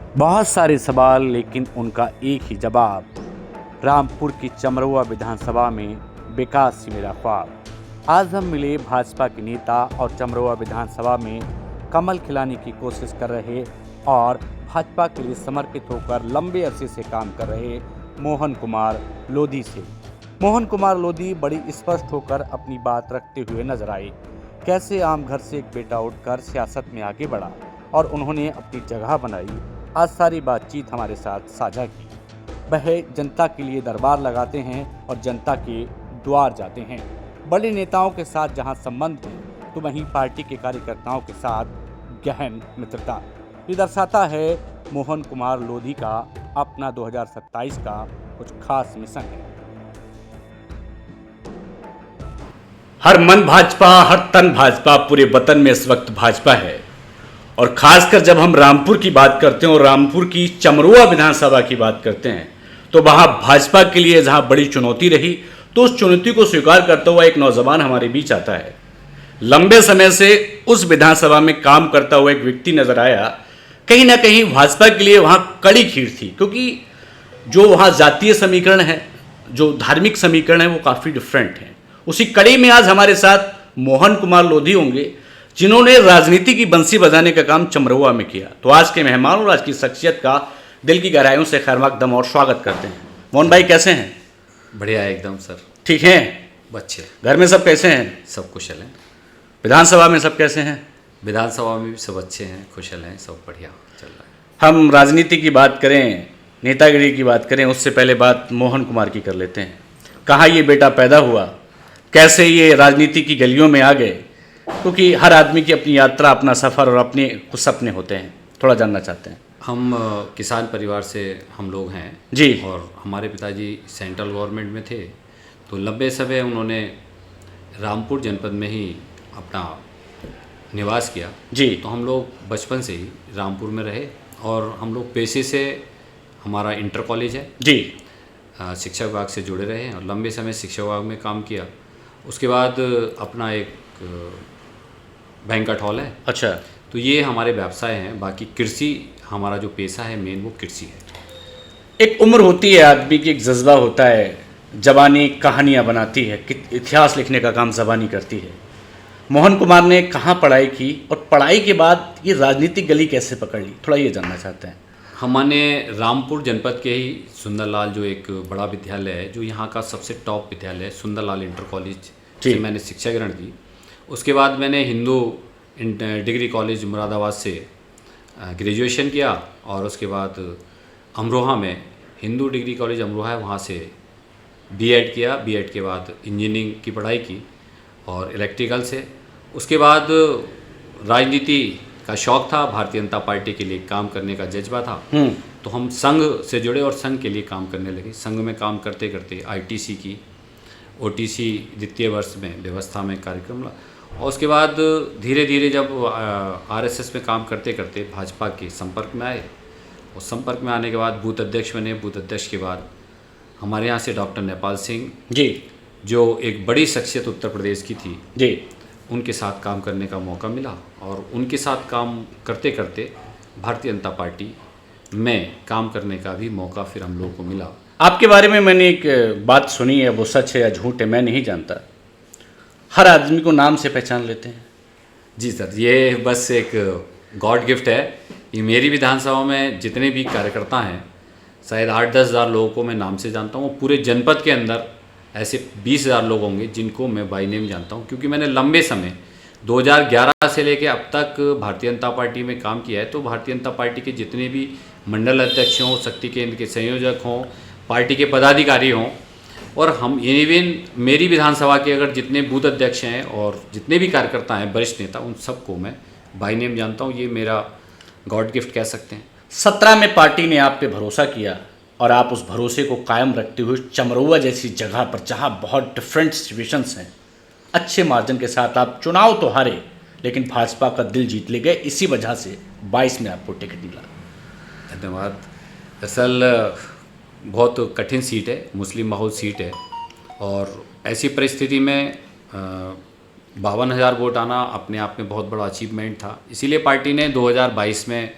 बहुत सारे सवाल लेकिन उनका एक ही जवाब। रामपुर की चमरौआ विधानसभा में विकास ही मेरा ख्वाब। आज हम मिले भाजपा के नेता और चमरौआ विधानसभा में कमल खिलाने की कोशिश कर रहे और भाजपा के लिए समर्पित होकर लंबे अरसे से काम कर रहे मोहन कुमार लोधी से। मोहन कुमार लोधी बड़ी स्पष्ट होकर अपनी बात रखते हुए नजर आए। कैसे आम घर से एक बेटा उठकर सियासत में आगे बढ़ा और उन्होंने अपनी जगह बनाई, आज सारी बातचीत हमारे साथ साझा की। वह जनता के लिए दरबार लगाते हैं और जनता के द्वार जाते हैं। बड़े नेताओं के साथ जहां संबंध है तो वहीं पार्टी के कार्यकर्ताओं के साथ गहन मित्रता। ये दर्शाता है मोहन कुमार लोधी का अपना 2027 का कुछ खास मिशन है। हर मन भाजपा, हर तन भाजपा, पूरे वतन में इस वक्त भाजपा है। और खासकर जब हम रामपुर की बात करते हैं और रामपुर की चमरौआ विधानसभा की बात करते हैं तो वहां भाजपा के लिए जहां बड़ी चुनौती रही, तो उस चुनौती को स्वीकार करता हुआ एक नौजवान हमारे बीच आता है। लंबे समय से उस विधानसभा में काम करता हुआ एक व्यक्ति नजर आया। कहीं ना कहीं भाजपा के लिए वहां कड़ी खीर थी, क्योंकि जो वहां जातीय समीकरण है, जो धार्मिक समीकरण है, वो काफ़ी डिफरेंट है। उसी कड़ी में आज हमारे साथ मोहन कुमार लोधी होंगे, जिन्होंने राजनीति की बंसी बजाने का काम चमरौआ में किया। तो आज के मेहमान और आज की शख्सियत का दिल की गहराइयों से खैर मकदम और स्वागत करते हैं। मोहन भाई कैसे हैं? बढ़िया है एकदम सर। ठीक हैं? बच्चे घर में सब कैसे हैं? सब कुशल हैं। विधानसभा में सब कैसे हैं? विधानसभा में भी सब अच्छे हैं, कुशल हैं, सब बढ़िया चल रहा है। हम राजनीति की बात करें, नेतागिरी की बात करें, उससे पहले बात मोहन कुमार की कर लेते हैं। कहाँ ये बेटा पैदा हुआ, कैसे ये राजनीति की गलियों में आ गए? क्योंकि हर आदमी की अपनी यात्रा, अपना सफ़र और अपने कुछ सपने होते हैं, थोड़ा जानना चाहते हैं। हम किसान परिवार से हम लोग हैं जी। और हमारे पिताजी सेंट्रल गवर्नमेंट में थे, तो लंबे समय उन्होंने रामपुर जनपद में ही अपना निवास किया। जी। तो हम लोग बचपन से ही रामपुर में रहे और हम लोग पेशे से, हमारा इंटर कॉलेज है जी। शिक्षा विभाग से जुड़े रहे हैं और लंबे समय शिक्षा विभाग में काम किया। उसके बाद अपना एक बैंक्वेट हॉल है। अच्छा। तो ये हमारे व्यवसाय हैं। बाकी कृषि हमारा जो पेशा है मेन, वो कृषि है। एक उम्र होती है आदमी की, एक जज्बा होता है, जबानी कहानियाँ बनाती है, इतिहास लिखने का काम जबानी करती है। मोहन कुमार ने कहाँ पढ़ाई की और पढ़ाई के बाद ये राजनीतिक गली कैसे पकड़ ली, थोड़ा ये जानना चाहते हैं। हमने रामपुर जनपद के ही सुंदरलाल, जो एक बड़ा विद्यालय है, जो यहाँ का सबसे टॉप विद्यालय है, सुंदरलाल इंटर कॉलेज से मैंने शिक्षा ग्रहण की। उसके बाद मैंने हिंदू डिग्री कॉलेज मुरादाबाद से ग्रेजुएशन किया और उसके बाद अमरोहा में हिंदू डिग्री कॉलेज अमरोहा है, वहाँ से बीएड किया। बीएड के बाद इंजीनियरिंग की पढ़ाई की और इलेक्ट्रिकल से। उसके बाद राजनीति का शौक़ था, भारतीय जनता पार्टी के लिए काम करने का जज्बा था, तो हम संघ से जुड़े और संघ के लिए काम करने लगे। संघ में काम करते करते आईटीसी की, ओटीसी द्वितीय वर्ष में व्यवस्था में कार्यक्रम ला, और उसके बाद धीरे धीरे जब आरएसएस में काम करते करते भाजपा के संपर्क में आए और संपर्क में आने के बाद बूथ अध्यक्ष बने। बूथ अध्यक्ष के बाद हमारे यहाँ से डॉक्टर नेपाल सिंह जी, जो एक बड़ी शख्सियत उत्तर प्रदेश की थी जी, उनके साथ काम करने का मौका मिला और उनके साथ काम करते करते भारतीय जनता पार्टी में काम करने का भी मौका फिर हम लोगों को मिला। आपके बारे में मैंने एक बात सुनी है, वो सच है या झूठ है मैं नहीं जानता। हर आदमी को नाम से पहचान लेते हैं। जी सर, ये बस एक गॉड गिफ्ट है। ये मेरी विधानसभा में जितने भी कार्यकर्ता हैं, शायद 8-10 हज़ार लोगों को मैं नाम से जानता हूँ। पूरे जनपद के अंदर ऐसे 20,000 लोग होंगे जिनको मैं बाई नेम जानता हूँ, क्योंकि मैंने लंबे समय 2011 से लेकर अब तक भारतीय जनता पार्टी में काम किया है। तो भारतीय जनता पार्टी के जितने भी मंडल अध्यक्ष हों, शक्ति केंद्र के संयोजक हों, पार्टी के पदाधिकारी हों, और हम इवन मेरी विधानसभा के अगर जितने बूथ अध्यक्ष हैं और जितने भी कार्यकर्ता हैं, वरिष्ठ नेता, उन सबको मैं बाई नेम जानता हूँ। ये मेरा गॉड गिफ्ट कह सकते हैं। 17 में पार्टी ने आप पे भरोसा किया और आप उस भरोसे को कायम रखते हुए चमरौआ जैसी जगह पर, जहां बहुत डिफरेंट सिचुएशंस हैं, अच्छे मार्जिन के साथ आप चुनाव तो हारे लेकिन भाजपा का दिल जीत ले गए। इसी वजह से 22 में आपको टिकट मिला। धन्यवाद। दरअसल बहुत कठिन सीट है, मुस्लिम बहुल सीट है, और ऐसी परिस्थिति में 52,000 वोट आना अपने आप में बहुत बड़ा अचीवमेंट था। इसीलिए पार्टी ने 2022 में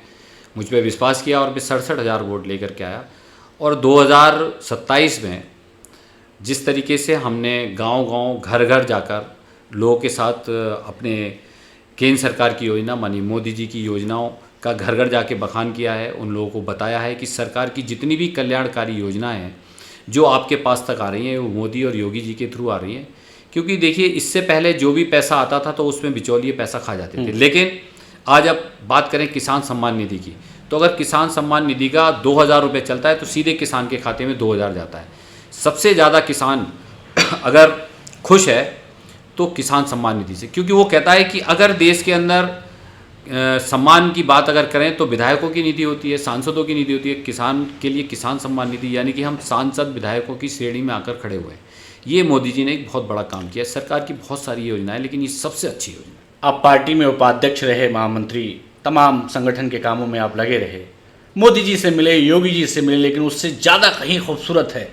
मुझ पर विश्वास किया और मैं 67,000 वोट लेकर के आया। और 2027 में जिस तरीके से हमने गांव-गांव, घर-घर जाकर लोगों के साथ अपने केंद्र सरकार की योजना मानी मोदी जी की योजनाओं का घर-घर जाके बखान किया है, उन लोगों को बताया है कि सरकार की जितनी भी कल्याणकारी योजनाएं हैं जो आपके पास तक आ रही हैं वो मोदी और योगी जी के थ्रू आ रही हैं। क्योंकि देखिए, इससे पहले जो भी पैसा आता था तो उसमें बिचौलिए पैसा खा जाते थे। लेकिन आज अब बात करें किसान सम्मान निधि की, तो अगर किसान सम्मान निधि का 2,000 रुपये चलता है तो सीधे किसान के खाते में 2,000 जाता है। सबसे ज़्यादा किसान अगर खुश है तो किसान सम्मान निधि से, क्योंकि वो कहता है कि अगर देश के अंदर सम्मान की बात अगर करें तो विधायकों की निधि होती है, सांसदों की निधि होती है, किसान के लिए किसान सम्मान निधि, यानी कि हम सांसद विधायकों की श्रेणी में आकर खड़े हुए हैं। ये मोदी जी ने एक बहुत बड़ा काम किया। सरकार की बहुत सारी योजनाएं, लेकिन ये सबसे अच्छी योजना है। आप पार्टी में उपाध्यक्ष रहे, महामंत्री, तमाम संगठन के कामों में आप लगे रहे, मोदी जी से मिले, योगी जी से मिले, लेकिन उससे ज़्यादा कहीं खूबसूरत है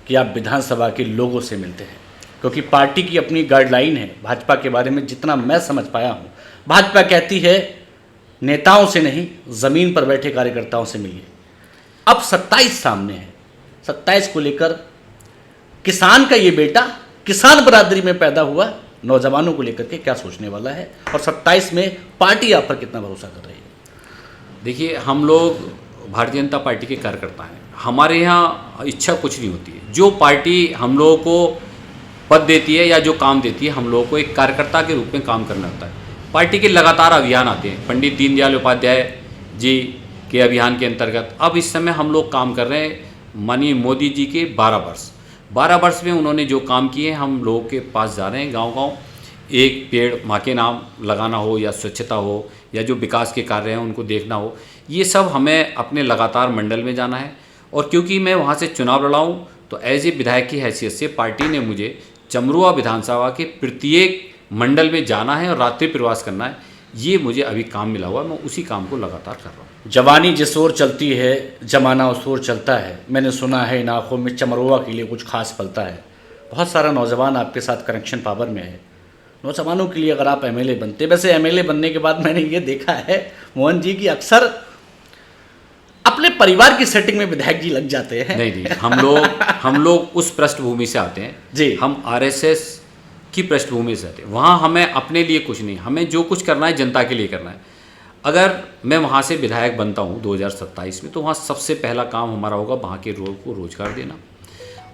कि आप विधानसभा के लोगों से मिलते हैं। क्योंकि पार्टी की अपनी गाइडलाइन है। भाजपा के बारे में जितना मैं समझ पाया हूँ, भाजपा कहती है नेताओं से नहीं, ज़मीन पर बैठे कार्यकर्ताओं से मिलिए। अब 27 सामने है, 27 को लेकर किसान का ये बेटा किसान बरादरी में पैदा हुआ नौजवानों को लेकर के क्या सोचने वाला है, और 27 में पार्टी आप पर कितना भरोसा कर रही है? देखिए, हम लोग भारतीय जनता पार्टी के कार्यकर्ता हैं। हमारे यहाँ इच्छा कुछ नहीं होती है। जो पार्टी हम लोगों को पद देती है या जो काम देती है, हम लोगों को एक कार्यकर्ता के रूप में काम करना होता है। पार्टी के लगातार अभियान आते हैं। पंडित दीनदयाल उपाध्याय जी के अभियान के अंतर्गत अब इस समय हम लोग काम कर रहे हैं माननीय मोदी जी के 12 वर्ष में उन्होंने जो काम किए, हम लोगों के पास जा रहे हैं गांव-गांव। एक पेड़ माँ के नाम लगाना हो या स्वच्छता हो या जो विकास के कार्य हैं उनको देखना हो, ये सब हमें अपने लगातार मंडल में जाना है। और क्योंकि मैं वहाँ से चुनाव लड़ा हूँ तो एज ए विधायक की हैसियत से पार्टी ने मुझे चमरुआ विधानसभा के प्रत्येक मंडल में जाना है और रात्रि प्रवास करना है। ये मुझे अभी काम मिला हुआ है, मैं उसी काम को लगातार कर रहा हूँ। जवानी जिस ओर चलती है, जमाना उस ओर चलता है। मैंने सुना है इन आँखों में चमरुआ के लिए कुछ खास पलता है। बहुत सारा नौजवान आपके साथ कनेक्शन पावर में है। नौजवानों के लिए अगर आप एमएलए बनते, वैसे एमएलए बनने के बाद मैंने ये देखा है मोहन जी की अक्सर अपने परिवार की सेटिंग में विधायक जी लग जाते हैं। नहीं, हम लोग उस पृष्ठभूमि से आते हैं जी। हम आरएसएस की पृष्ठभूमि से आते हैं। वहाँ हमें अपने लिए कुछ नहीं, हमें जो कुछ करना है जनता के लिए करना है। अगर मैं वहाँ से विधायक बनता हूँ 2027 में, तो वहाँ सबसे पहला काम हमारा होगा वहाँ के लोगों को रोजगार देना।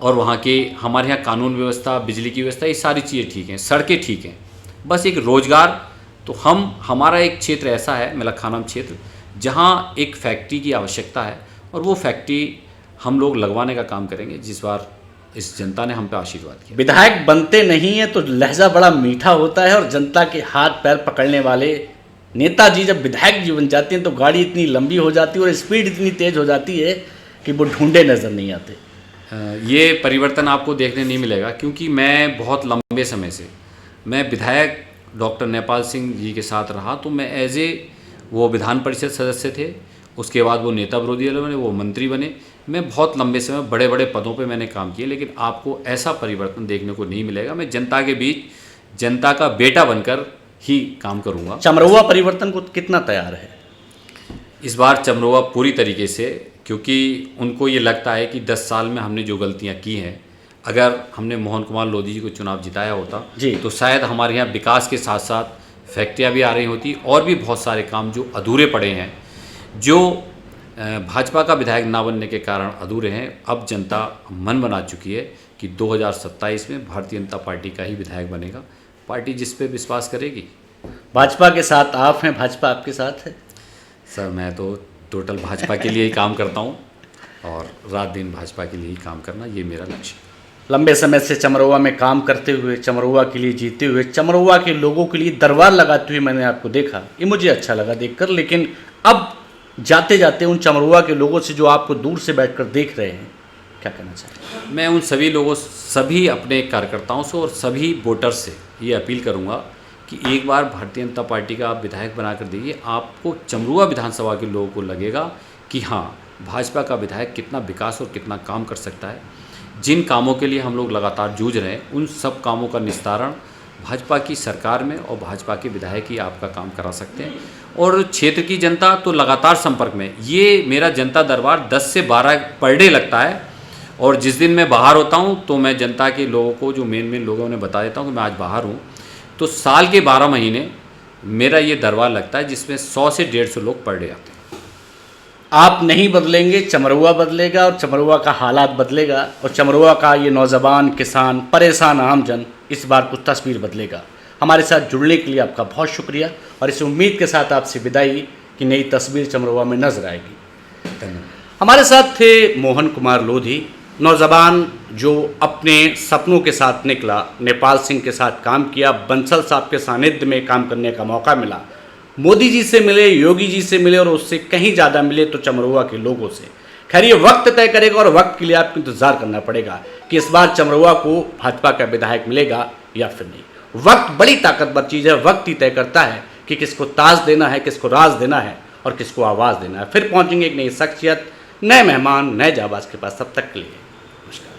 और वहाँ के हमारे यहाँ कानून व्यवस्था, बिजली की व्यवस्था, ये सारी चीज़ें ठीक हैं, सड़कें ठीक हैं, बस एक रोजगार। तो हमारा एक क्षेत्र ऐसा है मलखानम क्षेत्र, जहाँ एक फैक्ट्री की आवश्यकता है और वो फैक्ट्री हम लोग लगवाने का काम करेंगे, जिस बार इस जनता ने हम पे आशीर्वाद किया। विधायक बनते नहीं है तो लहजा बड़ा मीठा होता है, और जनता के हाथ पैर पकड़ने वाले नेताजी जब विधायक जी बन जाते हैं तो गाड़ी इतनी लंबी हो जाती है और स्पीड इतनी तेज हो जाती है कि वो ढूंढे नज़र नहीं आते। ये परिवर्तन आपको देखने नहीं मिलेगा, क्योंकि मैं बहुत लंबे समय से मैं विधायक डॉक्टर नेपाल सिंह जी के साथ रहा। तो मैं एज ए वो विधान परिषद सदस्य थे, उसके बाद वो नेता विरोधी दल बने, वो मंत्री बने। मैं बहुत लंबे समय बड़े बड़े पदों पे मैंने काम किया, लेकिन आपको ऐसा परिवर्तन देखने को नहीं मिलेगा। मैं जनता के बीच जनता का बेटा बनकर ही काम करूँगा। चमरुआ परिवर्तन को कितना तैयार है इस बार? चमरुआ पूरी तरीके से, क्योंकि उनको ये लगता है कि 10 साल में हमने जो गलतियाँ की हैं, अगर हमने मोहन कुमार लोधी जी को चुनाव जिताया होता तो शायद हमारे यहाँ विकास के साथ साथ फैक्ट्रियाँ भी आ रही होती और भी बहुत सारे काम जो अधूरे पड़े हैं, जो भाजपा का विधायक ना बनने के कारण अधूरे हैं। अब जनता मन बना चुकी है कि 2027 में भारतीय जनता पार्टी का ही विधायक बनेगा। पार्टी जिस पे विश्वास करेगी। भाजपा के साथ आप हैं, भाजपा आपके साथ है? सर, मैं तो टोटल भाजपा के लिए ही काम करता हूँ और रात दिन भाजपा के लिए ही काम करना, ये मेरा लक्ष्य है। लंबे समय से चमरुआ में काम करते हुए, चमरुआ के लिए जीते हुए, चमरुआ के लोगों के लिए दरबार लगाते हुए मैंने आपको देखा, ये मुझे अच्छा लगा देखकर। लेकिन अब जाते जाते उन चमरुआ के लोगों से जो आपको दूर से बैठकर देख रहे हैं, क्या कहना चाहिए? मैं उन सभी लोगों, सभी अपने कार्यकर्ताओं से और सभी वोटर्स से ये अपील करूँगा कि एक बार भारतीय जनता पार्टी का आप विधायक बनाकर दीजिए। आपको चमरुआ विधानसभा के लोगों को लगेगा कि हाँ, भाजपा का विधायक कितना विकास और कितना काम कर सकता है। जिन कामों के लिए हम लोग लगातार जूझ रहे हैं, उन सब कामों का निस्तारण भाजपा की सरकार में और भाजपा के विधायक ही आपका काम करा सकते हैं। और क्षेत्र की जनता तो लगातार संपर्क में, ये मेरा जनता दरबार 10 से 12 पर डे लगता है, और जिस दिन मैं बाहर होता हूँ तो मैं जनता के लोगों को, जो मेन लोगों ने बता देता हूँ कि मैं आज बाहर हूँ। तो साल के 12 महीने मेरा ये दरबार लगता है, जिसमें 100 से 150 लोग पर डे आते हैं। आप नहीं बदलेंगे, चमरुआ बदलेगा, और चमरुआ का हालात बदलेगा, और चमरुआ का ये नौजवान, किसान, परेशान आमजन इस बार कुछ तस्वीर बदलेगा। हमारे साथ जुड़ने के लिए आपका बहुत शुक्रिया, और इस उम्मीद के साथ आपसे विदाई कि नई तस्वीर चमरुआ में नजर आएगी। धन्यवाद। हमारे साथ थे मोहन कुमार लोधी, नौजवान जो अपने सपनों के साथ निकला, नेपाल सिंह के साथ काम किया, बंसल साहब के सानिध्य में काम करने का मौका मिला, मोदी जी से मिले, योगी जी से मिले, और उससे कहीं ज़्यादा मिले तो चमरुआ के लोगों से। खैर ये वक्त तय करेगा, और वक्त के लिए आपको इंतज़ार करना पड़ेगा कि इस बार चमरुआ को भाजपा का विधायक मिलेगा या फिर नहीं। वक्त बड़ी ताकतवर चीज़ है, वक्त ही तय करता है कि किसको ताज देना है, किसको राज देना है, और किसको आवाज़ देना है। फिर पहुँचेंगे एक नई शख्सियत, नए मेहमान, नए जाबाज के पास। तब तक के लिए नमस्कार।